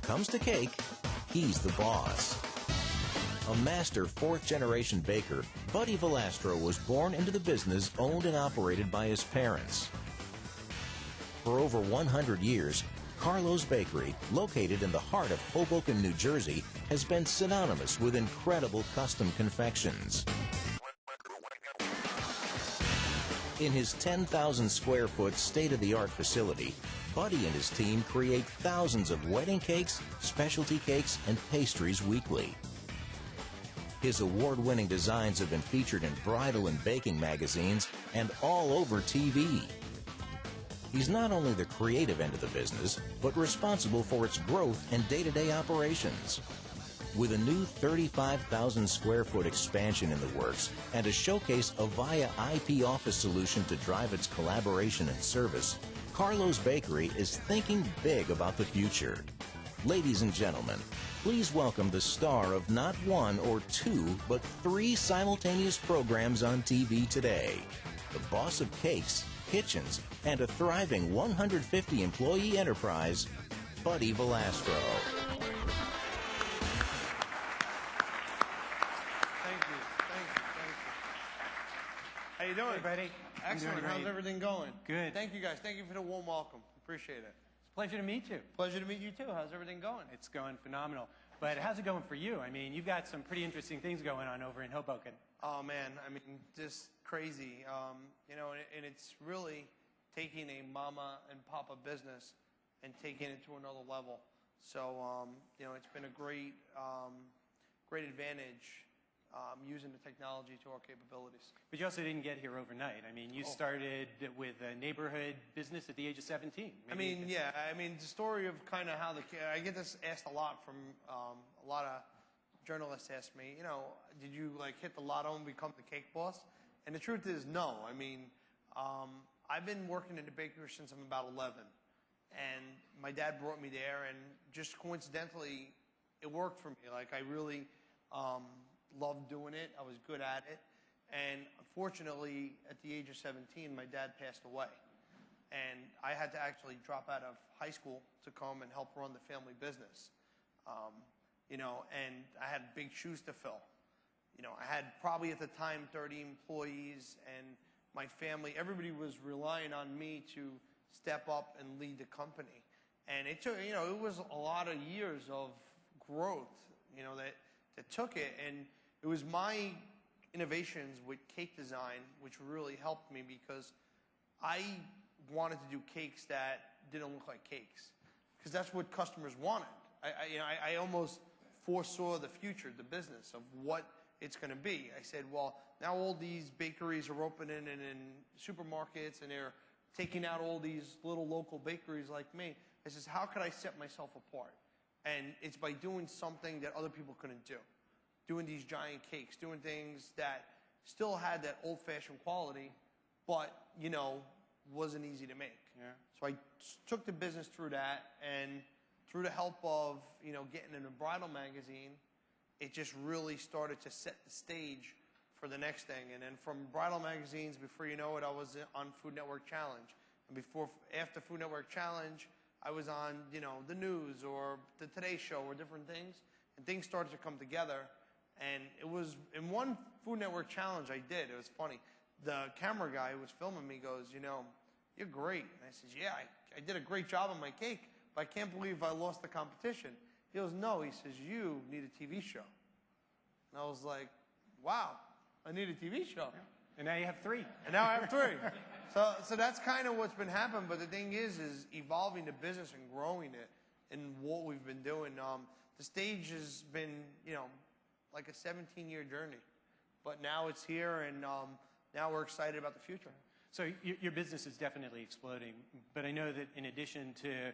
comes to cake, he's the boss. A master fourth-generation baker, Buddy Valastro was born into the business owned and operated by his parents. For over 100 years, Carlo's Bakery, located in the heart of Hoboken, New Jersey, has been synonymous with incredible custom confections. In his 10,000 square foot state-of-the-art facility, Buddy and his team create thousands of wedding cakes, specialty cakes, and pastries weekly. His award-winning designs have been featured in bridal and baking magazines and all over TV. He's not only the creative end of the business, but responsible for its growth and day-to-day operations. With a new 35,000 square foot expansion in the works and a showcase Avaya IP office solution to drive its collaboration and service, Carlo's Bakery is thinking big about the future. Ladies and gentlemen, please welcome the star of not one or two, but 3 simultaneous programs on TV today, the boss of cakes, kitchens, and a thriving 150-employee enterprise, Buddy Valastro. Thank you. How you doing? Hey, buddy. Excellent. How's everything going? Good. Thank you, guys. Thank you for the warm welcome. Appreciate it. It's a pleasure to meet you. Pleasure to meet you, too. How's everything going? It's going phenomenal. But how's it going for you? I mean, you've got some pretty interesting things going on over in Hoboken. Oh, man. I mean, just crazy. And it's really taking a mama and papa business and taking it to another level. So, it's been a great advantage using the technology to our capabilities. But you also didn't get here overnight. I mean, you started with a neighborhood business at the age of 17. The story of kind of how I get this asked a lot from a lot of journalists ask me, did you hit the lotto and become the cake boss? And the truth is no. I mean, I've been working in the bakery since I'm about 11. And my dad brought me there, and just coincidentally, it worked for me. I really loved doing it. I was good at it. And unfortunately, at the age of 17, my dad passed away. And I had to actually drop out of high school to come and help run the family business. And I had big shoes to fill. I had probably at the time 30 employees, and my family, everybody was relying on me to step up and lead the company. And it took, it was a lot of years of growth, that took it. And it was my innovations with cake design which really helped me, because I wanted to do cakes that didn't look like cakes, because that's what customers wanted. I almost foresaw the future, the business of what it's going to be. I said, well, now all these bakeries are opening and in supermarkets, and they're taking out all these little local bakeries like me. I says, how could I set myself apart? And it's by doing something that other people couldn't do. Doing these giant cakes, doing things that still had that old-fashioned quality, but, wasn't easy to make. Yeah. So I took the business through that, and through the help of, getting in a bridal magazine, it just really started to set the stage for the next thing. And then from bridal magazines, before you know it, I was on Food Network Challenge. And after Food Network Challenge, I was on, the news or the Today Show or different things. And things started to come together. And it was, in one Food Network Challenge I did, it was funny. The camera guy who was filming me goes, you're great. And I says, yeah, I did a great job on my cake, but I can't believe I lost the competition. He goes, no. He says, you need a TV show. And I was like, wow, I need a TV show. Yeah. And now you have 3. And now I have 3. So that's kind of what's been happening. But the thing is evolving the business and growing it and what we've been doing. The stage has been, like a 17-year journey. But now it's here, and now we're excited about the future. So your business is definitely exploding. But I know that in addition to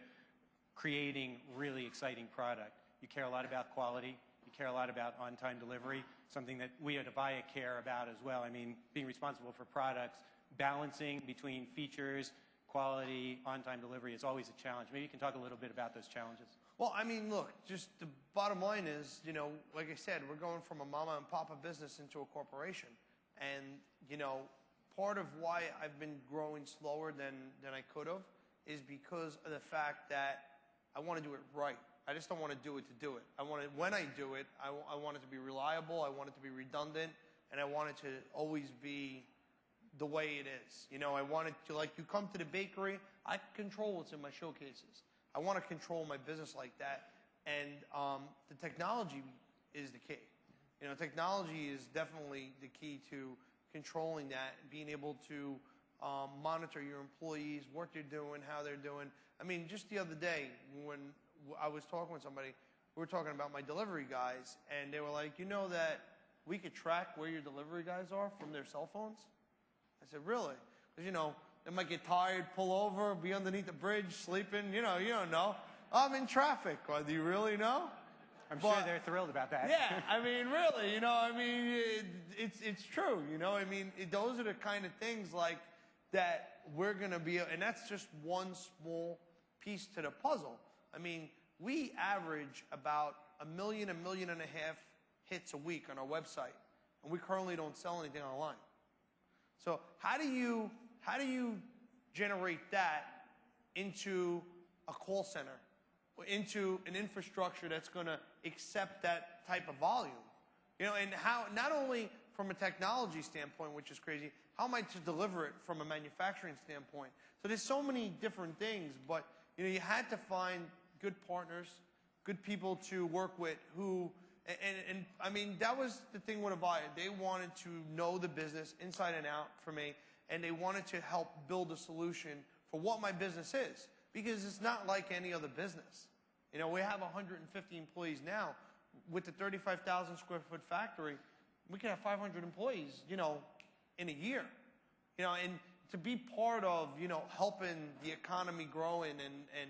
creating really exciting product, you care a lot about quality. You care a lot about on-time delivery, something that we at Avaya care about as well. I mean, being responsible for products, balancing between features, quality, on-time delivery is always a challenge. Maybe you can talk a little bit about those challenges. Well, I mean, look, just the bottom line is, like I said, we're going from a mama and papa business into a corporation. And, part of why I've been growing slower than I could have is because of the fact that I want to do it right. I just don't want to do it to do it. I want it, when I do it, I want it to be reliable, I want it to be redundant, and I want it to always be the way it is. You know, I want it to, like, you come to the bakery, I control what's in my showcases. I want to control my business like that. And the technology is the key. You know, technology is definitely the key to controlling that, being able to monitor your employees, what they're doing, how they're doing. I mean, just the other day when I was talking with somebody, we were talking about my delivery guys, and they were like, you know that we could track where your delivery guys are from their cell phones? I said, really? Because, you know, they might get tired, pull over, be underneath the bridge, sleeping. You know, you don't know. I'm in traffic. Well, do you really know? I'm sure they're thrilled about that. Yeah, I mean, really, you know, I mean, it's true, you know, I mean, those are the kind of things like that we're going to be, and that's just one small piece to the puzzle. I mean, we average about 1 million, 1.5 million hits a week on our website, and we currently don't sell anything online. So how do you generate that into a call center, into an infrastructure that's going to accept that type of volume? You know, and how, not only from a technology standpoint, which is crazy, how am I to deliver it from a manufacturing standpoint? So there's so many different things, but, you know, you had to find good partners, good people to work with who, and I mean, that was the thing with Avaya. They wanted to know the business inside and out for me, and they wanted to help build a solution for what my business is, because it's not like any other business. You know, we have 150 employees now. With the 35,000 square foot factory, we can have 500 employees, you know, in a year. You know, and to be part of, you know, helping the economy growing and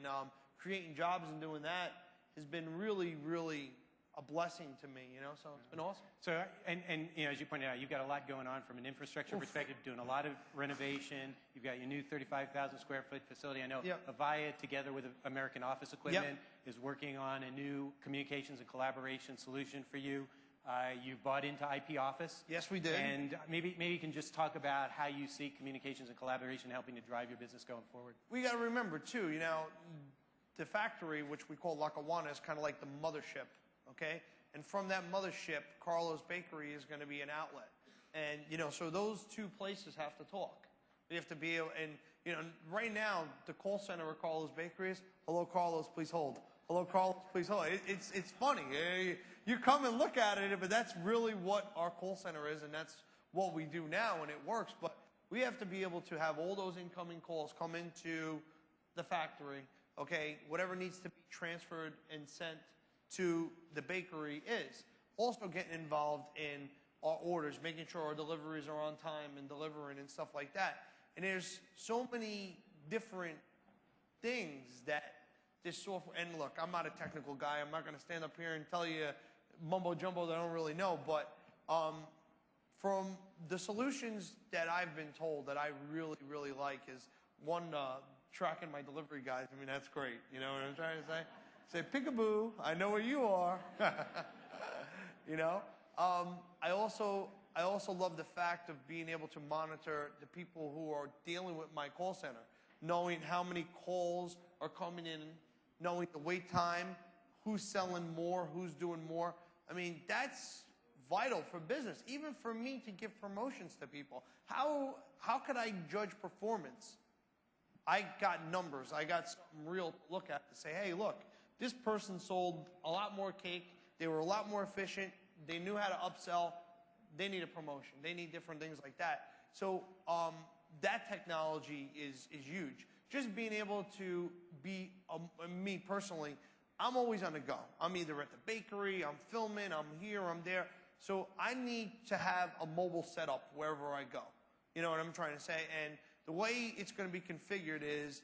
creating jobs and doing that has been really, really a blessing to me, you know, so it's been awesome. So, and you know, as you pointed out, you've got a lot going on from an infrastructure perspective, doing a lot of renovation. You've got your new 35,000 square foot facility. I know Avaya, together with American Office Equipment, is working on a new communications and collaboration solution for you. You bought into IP Office. Yes, we did. And maybe you can just talk about how you see communications and collaboration helping to drive your business going forward. We got to remember, too, you know, the factory, which we call Lackawanna, is kind of like the mothership, okay? And from that mothership, Carlo's Bakery is going to be an outlet. And, you know, so those two places have to talk. We have to be able, and, you know, right now, the call center at Carlo's Bakery is, hello, Carlos, please hold. Hello, Carlos, please hold. It's funny. You come and look at it, but that's really what our call center is, and that's what we do now, and it works. But we have to be able to have all those incoming calls come into the factory, okay? Whatever needs to be transferred and sent to the bakery is. Also getting involved in our orders, making sure our deliveries are on time and delivering and stuff like that. And there's so many different things that this software, and look, I'm not a technical guy. I'm not going to stand up here and tell you mumbo jumbo that I don't really know, but from the solutions that I've been told that I really, really like is one, tracking my delivery guys. I mean, that's great. You know what I'm trying to say? Say, peekaboo, I know where you are. You know? I also love the fact of being able to monitor the people who are dealing with my call center, knowing how many calls are coming in, knowing the wait time, who's selling more, who's doing more. I mean, that's vital for business, even for me to give promotions to people. How could I judge performance? I got numbers. I got something real to look at to say, hey, look, this person sold a lot more cake. They were a lot more efficient. They knew how to upsell. They need a promotion. They need different things like that. So that technology is huge. Just being able to be, me personally, I'm always on the go. I'm either at the bakery, I'm filming, I'm here, I'm there. So I need to have a mobile setup wherever I go. You know what I'm trying to say? And the way it's going to be configured is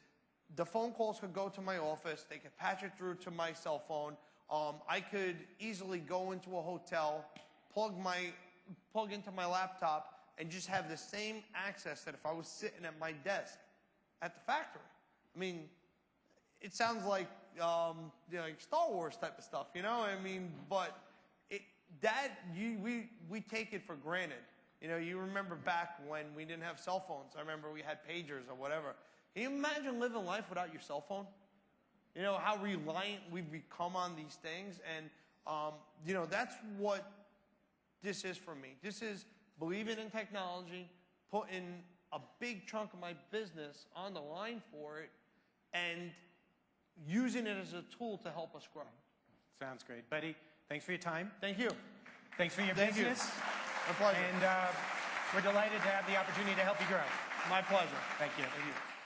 the phone calls could go to my office. They could patch it through to my cell phone. I could easily go into a hotel, plug into my laptop, and just have the same access that if I was sitting at my desk at the factory. I mean, it sounds like, you know, like Star Wars type of stuff, you know? I mean, but we take it for granted. You know, you remember back when we didn't have cell phones. I remember we had pagers or whatever. Can you imagine living life without your cell phone? You know, how reliant we've become on these things. And, you know, that's what this is for me. This is believing in technology, putting a big chunk of my business on the line for it, and using it as a tool to help us grow. Sounds great. Buddy, thanks for your time. Thank you. Thanks for your Thank business. You. My pleasure. And we're delighted to have the opportunity to help you grow. My pleasure. Thank you. Thank you.